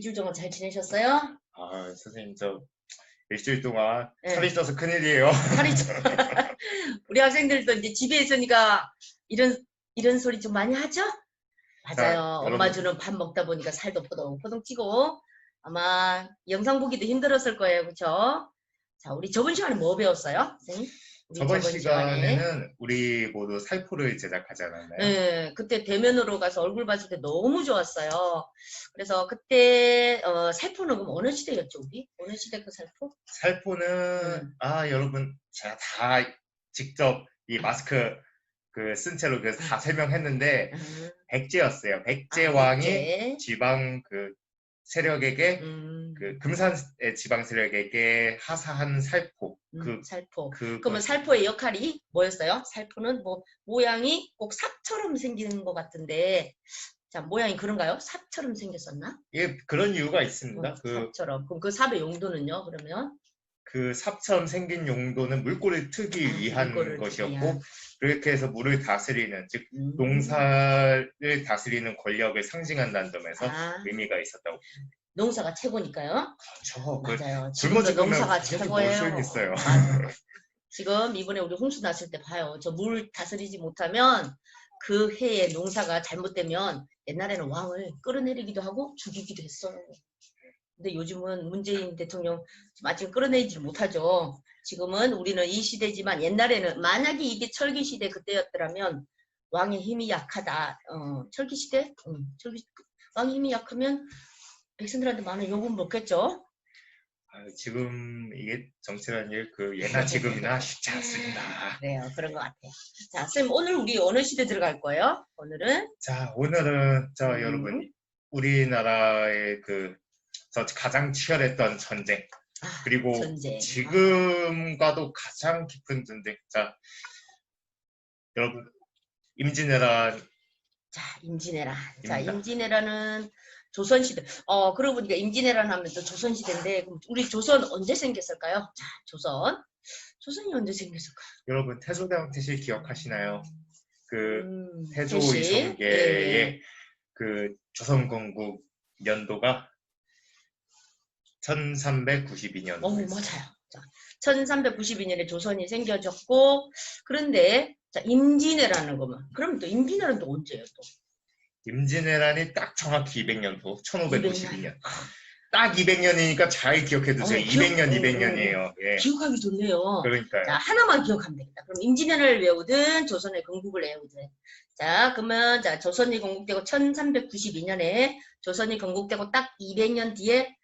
일주일 동안 잘 지내셨어요? 아, 선생님, 저 일주일 동안 네. 살이 쪄서 큰일이에요. 살이 우리 학생들도 이제 집에 있으니까 이런 소리 좀 많이 하죠? 맞아요. 자, 엄마 여러분, 주는 밥 먹다 보니까 살도 포동포동 찌고 아마 영상 보기도 힘들었을 거예요. 그렇죠? 자, 우리 저번 시간에 뭐 배웠어요? 선생님? 우리 저번 저번 시간에 시간에는 우리 모두 살포를 제작하지 않았나요? 네, 그때 대면으로 가서 얼굴 봤을 때 너무 좋았어요. 그래서 그때 살포는 그럼 어느 시대였죠, 우리? 어느 시대 그 살포? 살포는, 여러분, 제가 다 직접 이 마스크 쓴 채로 다 설명했는데, 백제였어요. 백제 왕이 백제. 지방 세력에게, 음, 금산의 지방 세력에게 하사한 살포. 살포. 그러면 그러면 살포의 역할이 뭐였어요? 살포는 뭐 모양이 꼭 삽처럼 생기는 것 같은데, 자, 모양이 그런가요? 삽처럼 생겼었나? 예, 그런 이유가 있습니다. 삽처럼. 그럼 그 삽의 용도는요, 그러면? 그 삽처럼 생긴 용도는 물꼬를 트기 위한 물꼬를 것이었고, 트기 위한. 그렇게 해서 물을 다스리는, 즉 농사를 다스리는 권력을 상징한다는 점에서 의미가 있었다고. 농사가 최고니까요. 그렇죠. 맞아요. 지금도 농사가 최고예요. 있어요. 지금 이번에 우리 홍수 났을 때 봐요. 저 물 다스리지 못하면 그 해에 농사가 잘못되면 옛날에는 왕을 끌어내리기도 하고 죽이기도 했어요. 근데 요즘은 문재인 대통령 아직 끌어내리지 못하죠. 지금은 우리는 이 시대지만 옛날에는 만약에 이게 철기 시대 그때였더라면 왕의 힘이 약하다. 철기 시대? 왕의 힘이 약하면 백성들한테 많은 욕은 먹겠죠. 지금 이게 정치라는 게 예나 지금이나 쉽지 않습니다. 그래요. 그런 것 같아요. 자, 선생님 오늘 우리 어느 시대 들어갈 거예요? 오늘은? 자, 오늘은 여러분 우리나라의 가장 치열했던 전쟁, 그리고 전쟁. 지금과도 가장 깊은 전쟁. 자, 여러분, 임진왜란. 자, 임진왜란은 조선시대. 그러고 보니까 임진왜란 하면 또 조선시대인데, 그럼 우리 조선 언제 생겼을까요? 자, 조선이 언제 생겼을까요? 여러분, 태조대왕 태실 기억하시나요? 태조 태실. 이성계의 조선 건국 연도가 1392년. 맞아요. 자, 1392년에 조선이 생겨졌고, 그런데, 자, 임진왜란은 거면, 그럼 또 임진왜란은 또 언제예요, 또? 임진왜란이 딱 정확히 200년도, 1592년. 딱 200년이니까 잘 기억해두세요. 200년이에요. 예. 기억하기 좋네요. 그러니까요. 자, 하나만 기억하면 되겠다. 그럼 임진왜란을 외우든 조선의 건국을 외우든. 자, 그러면 자, 조선이 건국되고 1392년에 조선이 건국되고 딱 200년 뒤에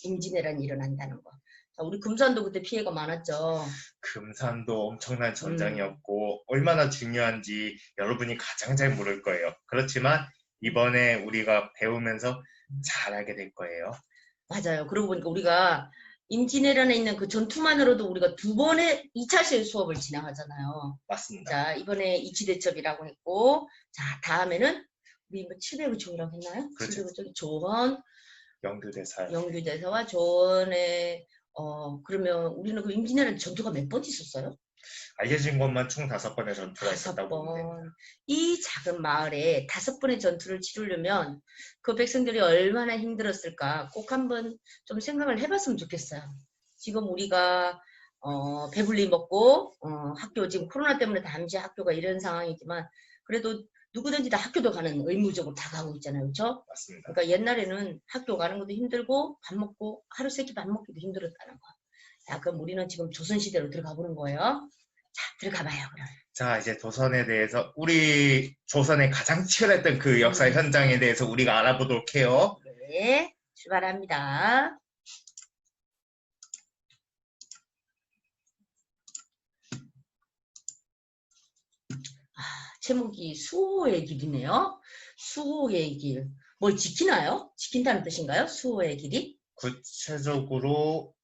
임진왜란이 일어난다는 거. 자, 우리 금산도 그때 피해가 많았죠. 금산도 엄청난 전장이었고 얼마나 중요한지 여러분이 가장 잘 모를 거예요. 그렇지만 이번에 우리가 배우면서 잘 알게 될 거예요. 맞아요. 그러고 보니까 우리가 임진왜란에 있는 그 전투만으로도 우리가 2번의 2차실 수업을 진행하잖아요. 맞습니다. 자, 이번에 이치대첩이라고 했고, 자, 다음에는 우리 뭐 700의총이라고 했나요? 그렇죠. 700의총이 조헌, 영규대사와 조헌의 그러면 우리는 그 임진왜란 전투가 몇 번 있었어요? 알려진 것만 총 5번의 전투가 있었다고 봅니다. 이 작은 마을에 5번의 전투를 치르려면 그 백성들이 얼마나 힘들었을까 꼭 한번 좀 생각을 해봤으면 좋겠어요. 지금 우리가 배불리 먹고 학교 지금 코로나 때문에 잠시 학교가 이런 상황이지만 그래도 누구든지 다 학교도 가는 의무적으로 다 가고 있잖아요. 그렇죠? 맞습니다. 그러니까 옛날에는 학교 가는 것도 힘들고 밥 먹고 하루 세끼 밥 먹기도 힘들었다는 거. 자, 그럼 우리는 지금 조선시대로 들어가 보는 거예요. 자, 들어가 봐요. 그럼. 자, 이제 조선에 대해서 우리 조선의 가장 치열했던 그 역사 현장에 대해서 우리가 알아보도록 해요. 네, 출발합니다. 제목이 수호의 길이네요. 수호의 길. 뭘 지키나요? 지킨다는 뜻인가요? 수호의 길이? 구체적으로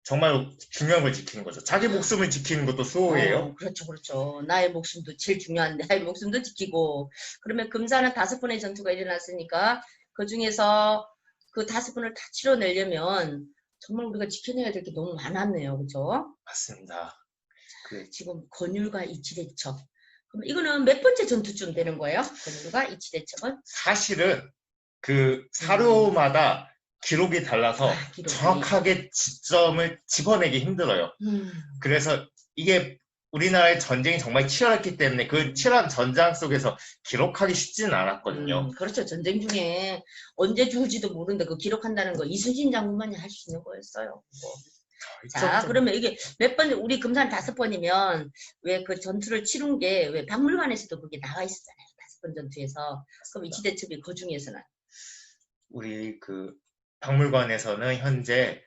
정말 중요한 걸 지키는 거죠. 자기 목숨을 지키는 것도 수호예요. 그렇죠. 나의 목숨도 제일 중요한데 나의 목숨도 지키고 그러면 금산은 5번의 전투가 일어났으니까 그 중에서 그 5번을 다 치러내려면 정말 우리가 지켜내야 될 게 너무 많았네요. 그렇죠? 맞습니다. 지금 권율과 이치대첩. 그럼 이거는 몇 번째 전투쯤 되는 거예요? 권율과 이치대첩은? 사실은 그 사료마다 기록이 달라서 기록이. 정확하게 지점을 집어내기 힘들어요. 그래서 이게 우리나라의 전쟁이 정말 치열했기 때문에 그 치열한 전장 속에서 기록하기 쉽지는 않았거든요. 그렇죠. 전쟁 중에 언제 죽을지도 모르는데 그 기록한다는 거 이순신 장군만이 할 수 있는 거였어요. 자, 그러면 이게 몇 번, 우리 금산 5번이면 왜 그 전투를 치룬 게 왜 박물관에서도 그게 나와 있었잖아요. 5번 전투에서. 그럼 이지대첩이 그 중에서는? 우리 그 박물관에서는 현재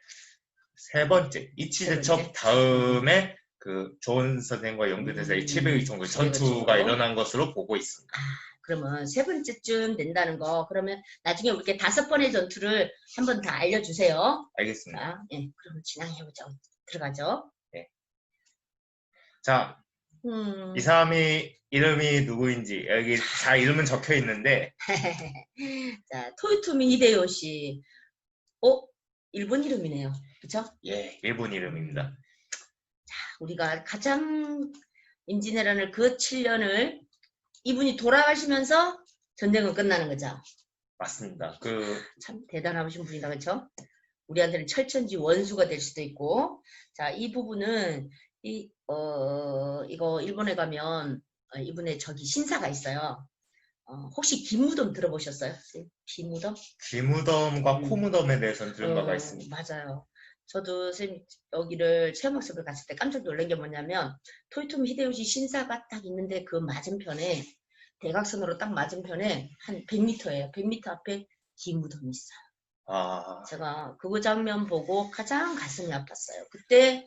3번째 이치대첩 다음에 그 조은 선생과 연구대사의 700일 전투가 일어난 것으로 보고 있습니다. 그러면 3번째쯤 된다는 거. 그러면 나중에 이렇게 5번의 전투를 한번 다 알려주세요. 알겠습니다. 자, 예, 그럼 진행해보자. 들어가죠. 네. 자, 이 사람이 이름이 누구인지 여기 다 이름은 적혀 있는데 자, 토요토미 히데요시. 일본 이름이네요. 그쵸? 예, 일본 이름입니다. 자, 우리가 가장 임진왜란을 그 7년을 이분이 돌아가시면서 전쟁은 끝나는 거죠. 맞습니다. 참 대단하신 분이다, 그렇죠? 우리한테는 철천지 원수가 될 수도 있고, 자, 이 부분은 이거 일본에 가면 이분의 저기 신사가 있어요. 혹시 기무덤 들어보셨어요? 기무덤? 기무덤과 코무덤에 대해서는 들은 바가 있습니다. 맞아요. 저도 선생님 여기를 체험학습을 갔을 때 깜짝 놀란 게 뭐냐면 토요토미 히데요시 신사가 딱 있는데 그 맞은편에 대각선으로 딱 맞은편에 한 100m예요. 100m 앞에 기무덤이 있어요. 제가 그 장면 보고 가장 가슴이 아팠어요. 그때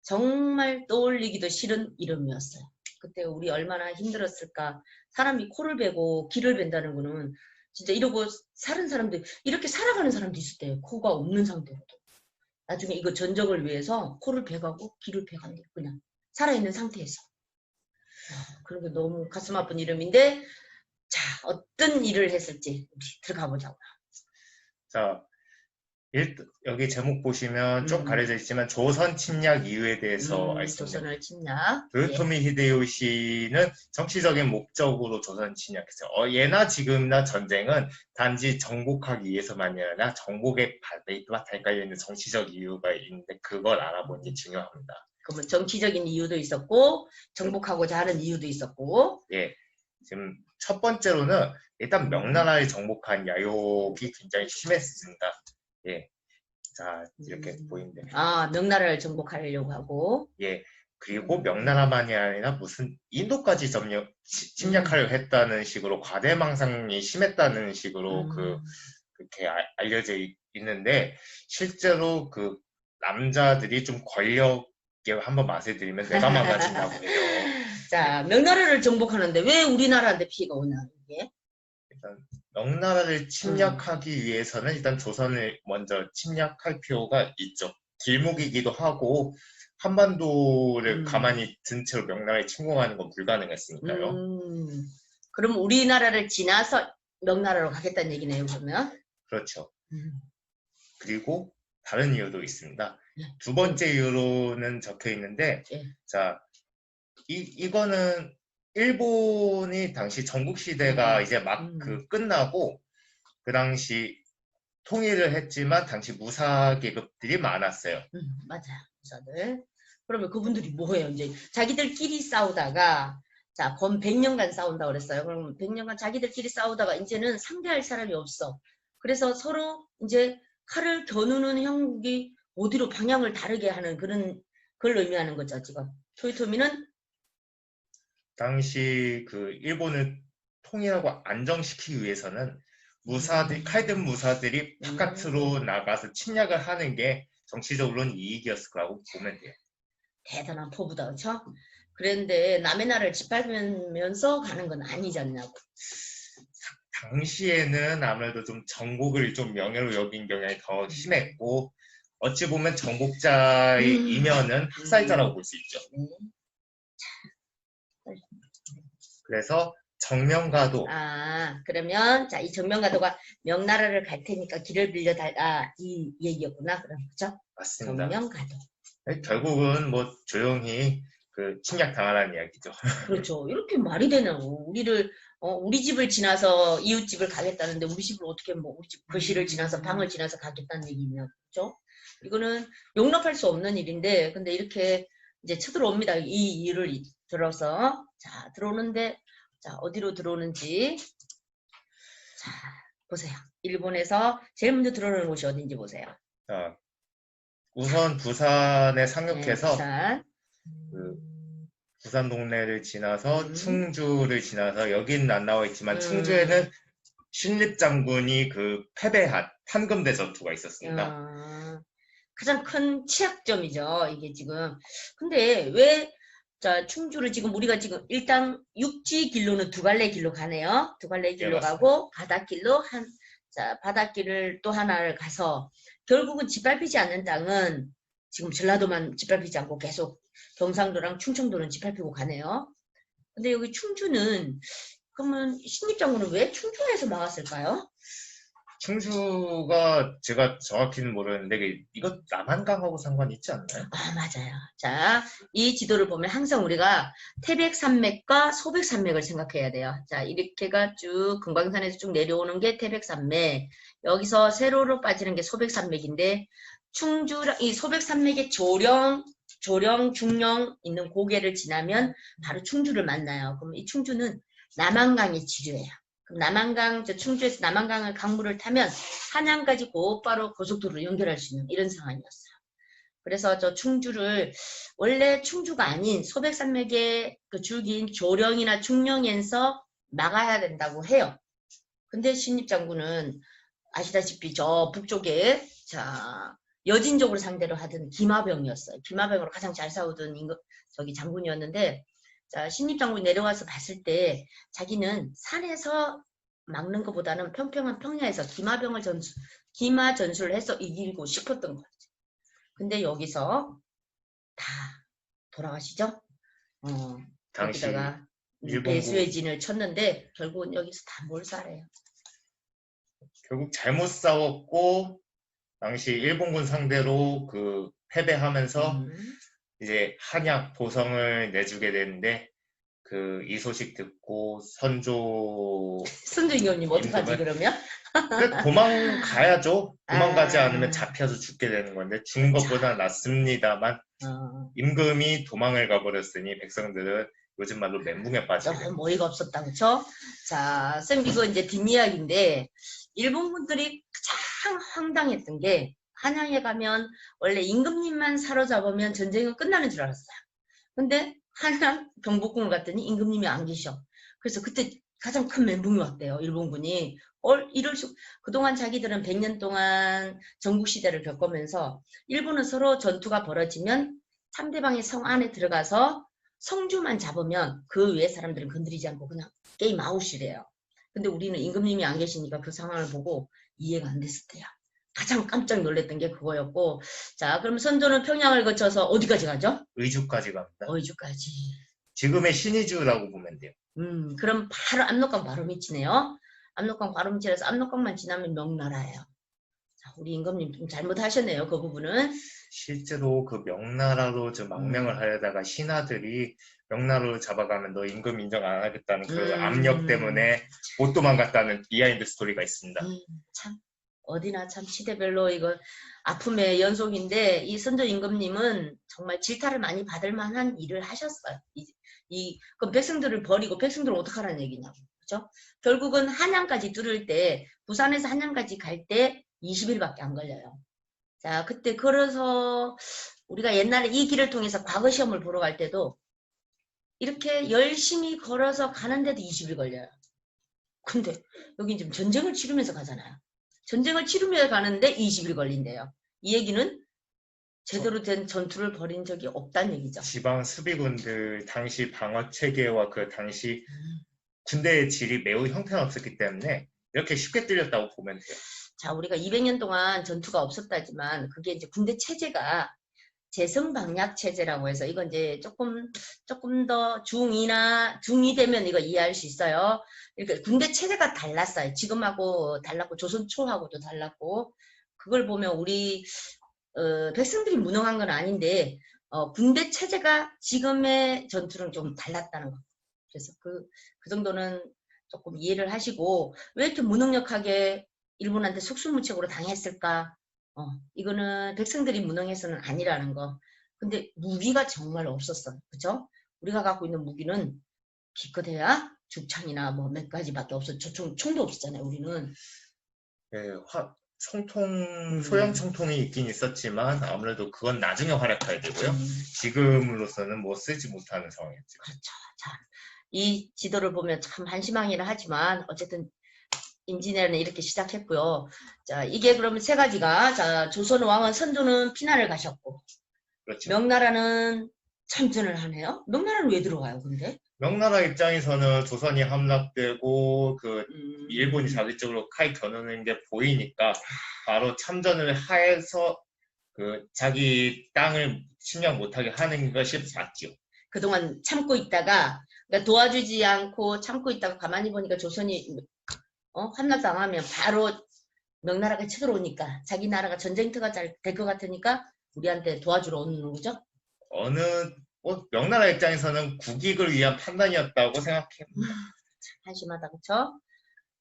정말 떠올리기도 싫은 이름이었어요. 그때 우리 얼마나 힘들었을까. 사람이 코를 베고 귀를 벤다는 거는 진짜 이러고 사는 사람들, 이렇게 살아가는 사람도 있을 때요. 코가 없는 상태로도. 나중에 이거 전적을 위해서 코를 베가고 귀를 베간대요. 그냥 살아있는 상태에서. 그리고 너무 가슴 아픈 이름인데, 자, 어떤 일을 했을지 우리 들어가 보자고요. 자, 여기 제목 보시면 좀 가려져 있지만 조선 침략 이유에 대해서 알 수 있는 조선을 침략. 토요토미 히데요시는 정치적인 목적으로 조선 침략했어요. 예나 지금이나 전쟁은 단지 정복하기 위해서만이 아니라 정복의 베이스와 달려 있는 정치적 이유가 있는데 그걸 알아보는 게 중요합니다. 그러면 정치적인 이유도 있었고 정복하고자 하는 이유도 있었고. 예, 지금 첫 번째로는 일단 명나라를 정복한 야욕이 굉장히 심했습니다. 예, 자 이렇게 보이는데. 명나라를 정복하려고 하고. 예, 그리고 명나라만이 아니라 무슨 인도까지 침략하려 했다는 식으로 과대망상이 심했다는 식으로 그렇게 알려져 있는데 실제로 그 남자들이 좀 권력에 한번 맛을 들이면 내가 망가진다고 해요. 자, 명나라를 정복하는데 왜 우리나라한테 피해가 오냐 이게? 일단 명나라를 침략하기 위해서는 일단 조선을 먼저 침략할 필요가 있죠. 길목이기도 하고 한반도를 가만히 든 채로 명나라에 침공하는 건 불가능했으니까요. 그럼 우리나라를 지나서 명나라로 가겠다는 얘기네요, 그러면? 그렇죠. 그리고 다른 이유도 있습니다. 두 번째 이유로는 적혀 있는데, 자, 이거는 일본이 당시 전국시대가 이제 막 끝나고, 그 당시 통일을 했지만, 당시 무사 계급들이 많았어요. 맞아요. 무사들. 그러면 그분들이 뭐예요? 이제 자기들끼리 싸우다가, 자, 건 100년간 싸운다고 그랬어요. 그럼 100년간 자기들끼리 싸우다가 이제는 상대할 사람이 없어. 그래서 서로 이제 칼을 겨누는 형국이 어디로 방향을 다르게 하는 그런 걸 의미하는 거죠, 지금. 토요토미는 당시 그 일본을 통일하고 안정시키기 위해서는 칼든 무사들이 바깥으로 나가서 침략을 하는 게 정치적으로는 이익이었을 거라고 보면 돼요. 대단한 포부다, 그렇죠? 그런데 남의 나라를 짓밟으면서 가는 건 아니잖냐고. 당시에는 아무래도 좀 정복을 좀 명예로 여긴 경향이 더 심했고 어찌 보면 정복자이면은 학살자라고 볼 수 있죠. 그래서 정명가도. 그러면 자, 이 정명가도가 명나라를 갈 테니까 길을 빌려달라 이 얘기였구나. 그럼 그죠? 맞습니다. 정명가도. 결국은 뭐 조용히 그 침략 당하라는 이야기죠. 그렇죠. 이렇게 말이 되냐고. 우리를 우리 집을 지나서 이웃집을 가겠다는데 우리 집을 어떻게 뭐 우리 집 거실을 지나서 방을 지나서 가겠다는 얘기냐, 그죠? 이거는 용납할 수 없는 일인데, 근데 이렇게 이제 쳐들어옵니다. 이 일을 들어서. 자, 들어오는데, 자, 어디로 들어오는지. 자, 보세요. 일본에서 제일 먼저 들어오는 곳이 어딘지 보세요. 자, 우선 부산에 네, 상륙해서 부산. 그 부산 동네를 지나서 음. 충주를 지나서 여기는 안 나와 있지만 음. 충주에는 신립장군이 그 패배한 판금대 전투가 있었습니다. 가장 큰 취약점이죠, 이게 지금. 근데 왜, 자, 충주를 지금 우리가 지금 일단 육지 길로는 두 갈래 길로 가네요. 두 갈래 길로 예, 맞습니다. 가고 바닷길로 자, 바닷길을 또 하나를 가서 결국은 짓밟히지 않는 땅은 지금 전라도만 짓밟히지 않고 계속 경상도랑 충청도는 짓밟히고 가네요. 근데 여기 충주는, 그러면 신입장군은 왜 충주에서 막았을까요? 충주가 제가 정확히는 모르는데 이거 남한강하고 상관이 있지 않나요? 아, 맞아요. 자, 이 지도를 보면 항상 우리가 태백산맥과 소백산맥을 생각해야 돼요. 자, 이렇게가 쭉 금강산에서 쭉 내려오는 게 태백산맥, 여기서 세로로 빠지는 게 소백산맥인데, 이 소백산맥의 조령, 중령 있는 고개를 지나면 바로 충주를 만나요. 그럼 이 충주는 남한강의 지류예요. 그럼 남한강, 충주에서 남한강을 강물을 타면 한양까지 곧바로 고속도로로 연결할 수 있는 이런 상황이었어요. 그래서 저 충주를, 원래 충주가 아닌 소백산맥의 그 줄기인 조령이나 중령에서 막아야 된다고 해요. 근데 신입장군은 아시다시피 저 북쪽에, 자, 여진족을 상대로 하던 기마병이었어요. 기마병으로 가장 잘 싸우던 저기 장군이었는데, 자, 신입장군이 내려와서 봤을 때 자기는 산에서 막는 것보다는 평평한 평야에서 기마 전술을 해서 이기고 싶었던 거죠. 근데 여기서 다 돌아가시죠? 당시 여기다가 일본군 배수의 진을 쳤는데 결국은 여기서 다 몰살해요. 결국 잘못 싸웠고 당시 일본군 상대로 그 패배하면서 이제 한약 보성을 내주게 되는데 그 이 소식 듣고 선조임금님 어떡하지 그러면? 도망가야죠. 도망가지 아. 않으면 잡혀서 죽게 되는 건데 죽는 것보다 낫습니다만 임금이 도망을 가버렸으니 백성들은 요즘 말로 멘붕에 빠지게 됩니다. 너무 어이가 없었다, 그쵸? 자, 쌤 이거 이제 뒷이야기인데 일본군들이 가장 황당했던 게, 한양에 가면 원래 임금님만 사로잡으면 전쟁은 끝나는 줄 알았어요. 근데 한양 경복궁을 갔더니 임금님이 안 계셔. 그래서 그때 가장 큰 멘붕이 왔대요, 일본군이. 이럴 수, 그동안 자기들은 100년 동안 전국시대를 겪으면서 일본은 서로 전투가 벌어지면 상대방의 성 안에 들어가서 성주만 잡으면 그 외의 사람들은 건드리지 않고 그냥 게임 아웃이래요. 근데 우리는 임금님이 안 계시니까 그 상황을 보고 이해가 안 됐을 때야. 가장 깜짝 놀랐던 게 그거였고, 자, 그럼 선조는 평양을 거쳐서 어디까지 가죠? 의주까지 갑니다. 의주까지. 지금의 신의주라고 보면 돼요. 그럼 바로 압록강 바로 밑이네요. 압록강 바로 밑이라서 압록강만 지나면 명나라예요. 자, 우리 임금님 좀 잘못하셨네요, 그 부분은. 실제로 그 명나라로 저 망명을 하려다가 신하들이 명나라로 잡아가면 너 임금 인정 안 하겠다는 그 압력 때문에 못 도망갔다는 비하인드 스토리가 있습니다. 참 어디나 참 시대별로 이거 아픔의 연속인데, 이 선조 임금님은 정말 질타를 많이 받을 만한 일을 하셨어요. 그럼 백성들을 버리고 백성들을 어떡하라는 얘기냐고, 그죠? 결국은 한양까지 뚫을 때, 부산에서 한양까지 갈 때 20일밖에 안 걸려요. 자, 그때 걸어서 우리가 옛날에 이 길을 통해서 과거 시험을 보러 갈 때도 이렇게 열심히 걸어서 가는데도 20일 걸려요. 근데 여기 지금 전쟁을 치르면서 가잖아요. 전쟁을 치르면서 가는데 20일 걸린대요. 이 얘기는 제대로 된 전투를 벌인 적이 없다는 얘기죠. 지방 수비군들 당시 방어 체계와 그 당시 군대의 질이 매우 형편없었기 때문에 이렇게 쉽게 뚫렸다고 보면 돼요. 자, 우리가 200년 동안 전투가 없었다지만 그게 이제 군대 체제가 재성방약 체제라고 해서, 이건 이제 조금 더 중2 되면 이거 이해할 수 있어요. 그러니까 군대 체제가 달랐어요. 지금하고 달랐고 조선 초하고도 달랐고, 그걸 보면 우리 백성들이 무능한 건 아닌데 군대 체제가 지금의 전투랑 좀 달랐다는 거. 그래서 그 정도는 조금 이해를 하시고 왜 이렇게 무능력하게 일본한테 속수무책으로 당했을까? 이거는 백성들이 무능해서는 아니라는 거. 근데 무기가 정말 없었어. 그죠? 우리가 갖고 있는 무기는 기껏해야 죽창이나 뭐 몇 가지밖에 없어. 총도 없었잖아요. 우리는. 예, 소형 총통이 있긴 있었지만 아무래도 그건 나중에 활약해야 되고요. 지금으로서는 뭐 쓰지 못하는 상황이었죠. 그렇죠. 자, 이 지도를 보면 참 한심하기는 하지만 어쨌든 임진왜란은 이렇게 시작했고요. 자, 이게 그러면 세 가지가, 자, 조선 왕은 선조는 피난을 가셨고, 그렇죠. 명나라는 참전을 하네요. 명나라는 왜 들어가요, 근데? 명나라 입장에서는 조선이 함락되고 그 일본이 자기적으로 칼 겨누는 게 보이니까 바로 참전을 해서 그 자기 땅을 침략 못하게 하는 것이 맞죠. 그동안 참고 있다가, 그러니까 도와주지 않고 참고 있다가 가만히 보니까 조선이 함락당하면 바로 명나라가 쳐들어오니까 자기 나라가 전쟁터가 잘 될 것 같으니까 우리한테 도와주러 오는 거죠? 명나라 입장에서는 국익을 위한 판단이었다고 생각해요. 한심하다, 그쵸?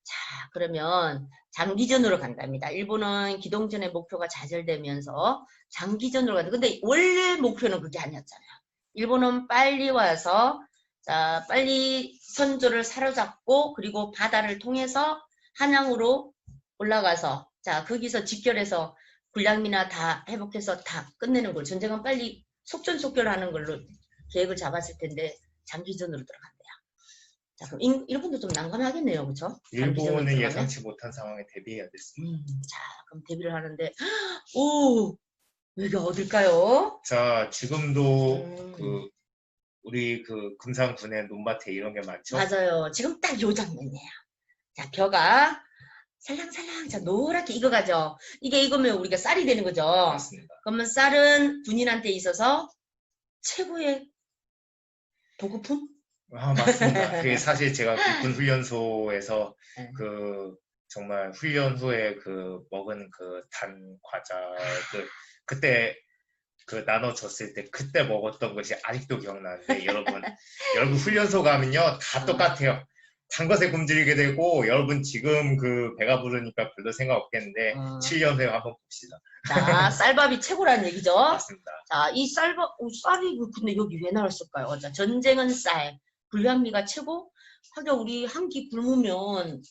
자, 그러면 장기전으로 간답니다. 일본은 기동전의 목표가 좌절되면서 장기전으로 간다. 근데 원래 목표는 그게 아니었잖아요. 일본은 빨리 와서, 자, 빨리 선조를 사로잡고, 그리고 바다를 통해서 한양으로 올라가서, 자, 거기서 직결해서 군량미나 다 회복해서 다 끝내는 걸. 전쟁은 빨리 속전속결하는 걸로 계획을 잡았을 텐데, 장기전으로 들어간대요. 자, 그럼 일본도 좀 난감하겠네요, 그렇죠? 일본은 예상치 못한 상황에 대비해야 됐습니다. 자, 그럼 대비를 하는데, 오, 여기가 어딜까요? 자, 지금도 우리 금산군의 논밭에 이런 게 많죠? 맞아요. 지금 딱 요 장면이에요. 자, 벼가 살랑살랑, 자, 노랗게 익어가죠. 이게 익으면 우리가 쌀이 되는 거죠. 맞습니다. 그러면 쌀은 군인한테 있어서 최고의 보급품? 맞습니다. 그게 사실 제가 군 훈련소에서 네. 정말 훈련 후에 먹은 단 과자 그때 나눠줬을 때 그때 먹었던 것이 아직도 기억나는데 여러분 훈련소 가면요 다 똑같아요. 단 것에 굶주리게 되고 여러분 지금 배가 부르니까 별로 생각 없겠는데 7년 후에 한번 봅시다. 자, 쌀밥이 최고라는 얘기죠. 맞습니다. 자, 이 쌀이 근데 여기 왜 나왔을까요? 자, 전쟁은 쌀, 불량미가 최고. 하긴 우리 한 끼 굶으면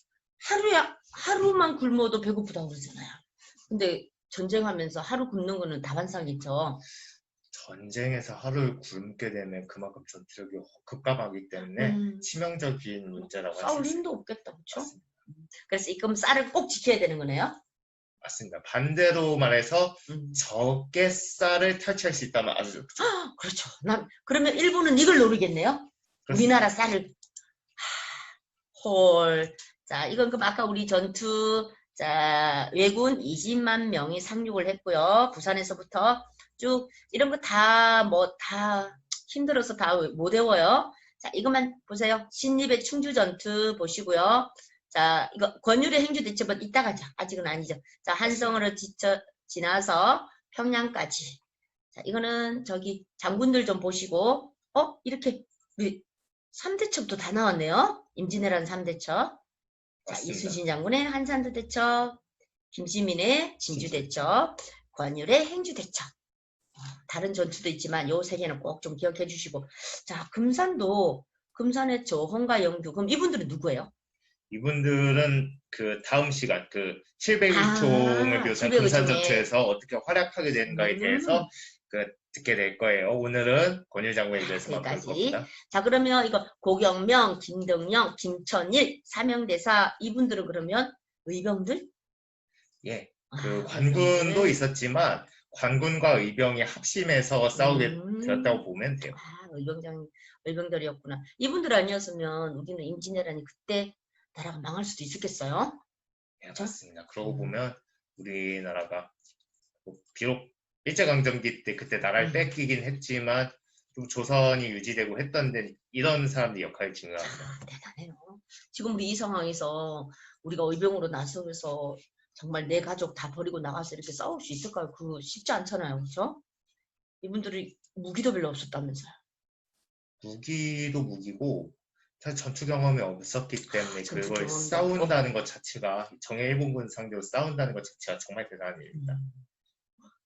하루만 굶어도 배고프다고 그러잖아요. 근데 전쟁하면서 하루 굶는 거는 다반사겠죠. 전쟁에서 하루 굶게 되면 그만큼 전투력이 급감하기 때문에 치명적인 문제라고 할 수 있습니다. 싸울 힘도 없겠다, 그렇죠? 그래서 그럼 쌀을 꼭 지켜야 되는 거네요. 맞습니다. 반대로 말해서 적게 쌀을 탈취할 수 있다면 아주 좋죠. 그렇죠. 그러면 일본은 이걸 노리겠네요. 그렇습니다. 우리나라 쌀을. 헐. 자, 이건 그럼 아까 우리 전투, 자, 왜군 20만 명이 상륙을 했고요. 부산에서부터 쭉 이런 거 다 힘들어서 다 못 외워요. 자, 이것만 보세요. 신입의 충주 전투 보시고요. 자, 이거 권율의 행주 대첩은 이따가죠. 아직은 아니죠. 자, 한성으로 지나서 평양까지. 자, 이거는 저기 장군들 좀 보시고, 이렇게 우리 3대첩도 다 나왔네요. 임진왜란 3대첩. 자, 이순신 장군의 한산도 대첩, 김시민의 진주 대첩, 권율의 행주 대첩. 다른 전투도 있지만 요 세 개는 꼭 좀 기억해 주시고. 자, 금산의 조홍과 영규. 그럼 이분들은 누구예요? 이분들은 다음 시간 700일총을 비롯한 금산전투에서 어떻게 활약하게 되는가에 대해서 듣게 될 거예요. 오늘은 권율 장군에 대해서만 볼 겁니다. 자, 그러면 이거 고경명, 김덕령, 김천일, 사명대사 이분들은 그러면 의병들? 예, 관군도 있었지만 관군과 의병이 합심해서 싸우게 되었다고 보면 돼요. 의병들이었구나. 이분들 아니었으면 우리는 임진왜란이 그때 나라가 망할 수도 있었겠어요? 네, 맞습니다. 그러고 보면 우리나라가 비록 일제강점기 때 그때 나라를 뺏기긴 했지만 좀 조선이 유지되고 했던데 이런 사람들 역할이 중요합니다. 대단해요. 지금 우리 이 상황에서 우리가 의병으로 나서서 정말 내 가족 다 버리고 나가서 이렇게 싸울 수 있을까요? 그거 쉽지 않잖아요. 그렇죠? 이분들이 무기도 별로 없었다면서요. 무기도 무기고 사실 전투 경험이 없었기 때문에 전투 그걸 경험도 싸운다는 것 자체가 정예 일본군 상대로 싸운다는 것 자체가 정말 대단한 일입니다.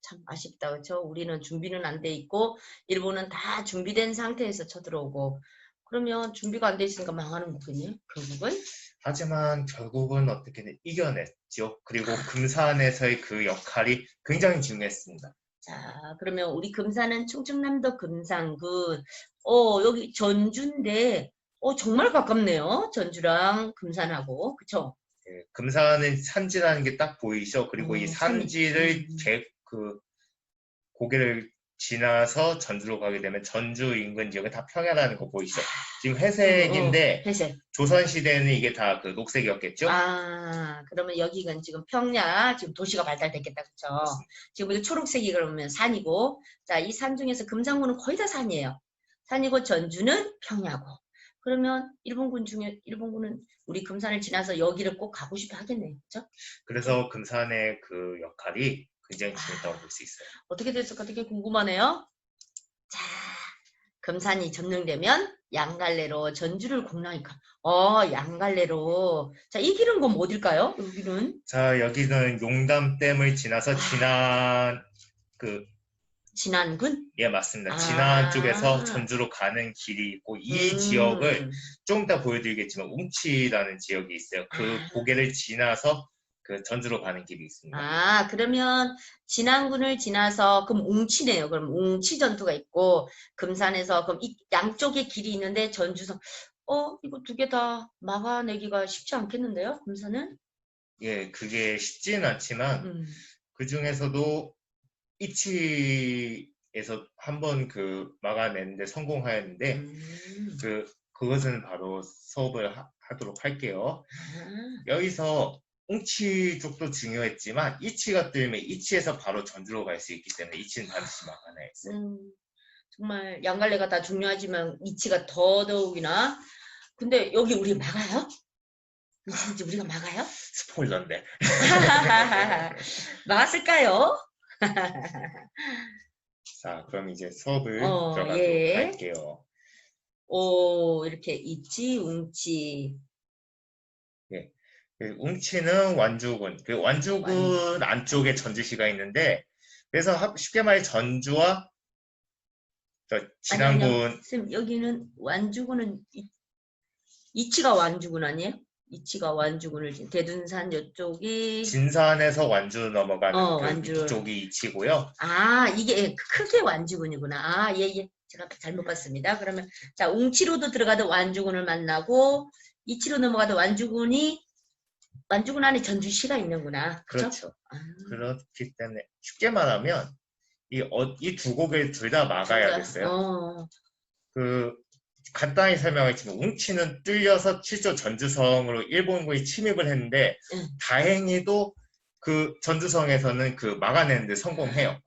참 아쉽다. 그렇죠? 우리는 준비는 안 돼 있고 일본은 다 준비된 상태에서 쳐들어오고 그러면 준비가 안 돼 있으니까 망하는 거겠네요. 결국은. 하지만 결국은 어떻게든 이겨냈죠. 그리고 금산에서의 그 역할이 굉장히 중요했습니다. 자, 그러면 우리 금산은 충청남도 금산군. 여기 전주인데 정말 가깝네요. 전주랑 금산하고. 그쵸? 예, 금산은 산지라는 게 딱 보이죠. 그리고 이 산이. 산지를 고개를 지나서 전주로 가게 되면 전주 인근 지역은 다 평야라는 거 보이시죠? 지금 회색인데 회색. 조선시대는 이게 다 그 녹색이었겠죠? 아, 그러면 여기가 지금 평야, 지금 도시가 발달됐겠다. 그쵸? 지금 이거 초록색이 그러면 산이고, 자, 이 산 중에서 금산군은 거의 다 산이에요. 산이고 전주는 평야고. 그러면 일본군은 우리 금산을 지나서 여기를 꼭 가고 싶어 하겠네요. 그쵸? 그래서 금산의 그 역할이 굉장히 중요했다고 볼 수 있어요. 어떻게 됐을까 되게 궁금하네요. 자, 금산이 점령되면 양갈래로 전주를 공략할까? 양갈래로. 자, 이 길은 그럼 어딜까요? 여기는? 자, 여기는 용담댐을 지나서 진안군? 예, 맞습니다. 아. 진안 쪽에서 전주로 가는 길이 있고, 이 지역을 좀 이따 보여드리겠지만, 웅치라는 지역이 있어요. 그 고개를 지나서 그 전주로 가는 길이 있습니다. 아, 그러면 진안군을 지나서 그럼 웅치네요. 그럼 웅치 전투가 있고 금산에서 그럼 이 양쪽에 길이 있는데 전주성 이거 두 개 다 막아내기가 쉽지 않겠는데요? 금산은? 예, 그게 쉽지는 않지만 그 중에서도 이치에서 한번 그 막아내는데 성공하였는데 그것은 바로 수업을 하도록 할게요. 여기서 웅치 쪽도 중요했지만 이치가 뜨면 이치에서 바로 전주로 갈 수 있기 때문에 이치는 반드시 막아내야 했어요. 정말 양갈래가 다 중요하지만 이치가 더더욱이나. 근데 여기 우리 막아요? 진짜 우리가 막아요? 스포일러인데. 막았을까요? 자, 그럼 이제 수업을 들어가도록 할게요. 이렇게 이치, 웅치. 예. 그 웅치는 완주군. 그 완주군 안쪽에 전주시가 있는데, 그래서 쉽게 말해 전주와 진안군. 쌤, 여기는 완주군은 이치가 완주군 아니에요? 이치가 완주군을 대둔산 이쪽이 진산에서 완주 넘어가는 그 완주. 쪽이 이치고요. 아, 이게 크게 완주군이구나. 아, 예. 제가 잘못 봤습니다. 그러면 자, 웅치로도 들어가도 완주군을 만나고 이치로 넘어가도 완주군 안에 전주시가 있는구나. 그렇죠. 그렇기 때문에 쉽게 말하면 이 두 곡을 둘 다 막아야겠어요. 간단히 설명했지만 웅치는 뚫려서 7조 전주성으로 일본군이 침입을 했는데 다행히도 그 전주성에서는 그 막아내는데 성공해요.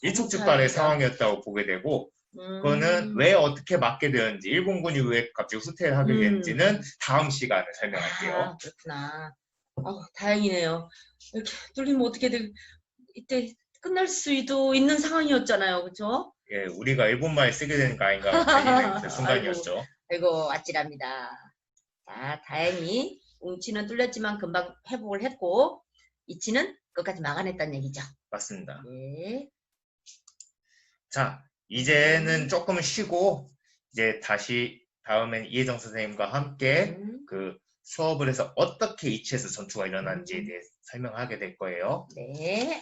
일촉즉발의 상황이었다고 보게 되고 그거는 왜 어떻게 막게 되었는지 일본군이 왜 갑자기 후퇴를 하게 됐는지는 다음 시간에 설명할게요. 그렇구나. 다행이네요. 이렇게 뚫리면 어떻게든 이때 끝날 수도 있는 상황이었잖아요. 그렇죠? 예, 우리가 일본말 쓰게 되는 거 아닌가 걸리는 그 순간이었죠. 아이고 아찔합니다. 자, 다행히 웅치는 뚫렸지만 금방 회복을 했고 이치는 끝까지 막아냈다는 얘기죠. 맞습니다. 네. 자, 이제는 조금 쉬고 이제 다시 다음엔 이혜정 선생님과 함께 그 수업을 해서 어떻게 이치에서 전투가 일어나는지에 대해 설명하게 될 거예요. 네.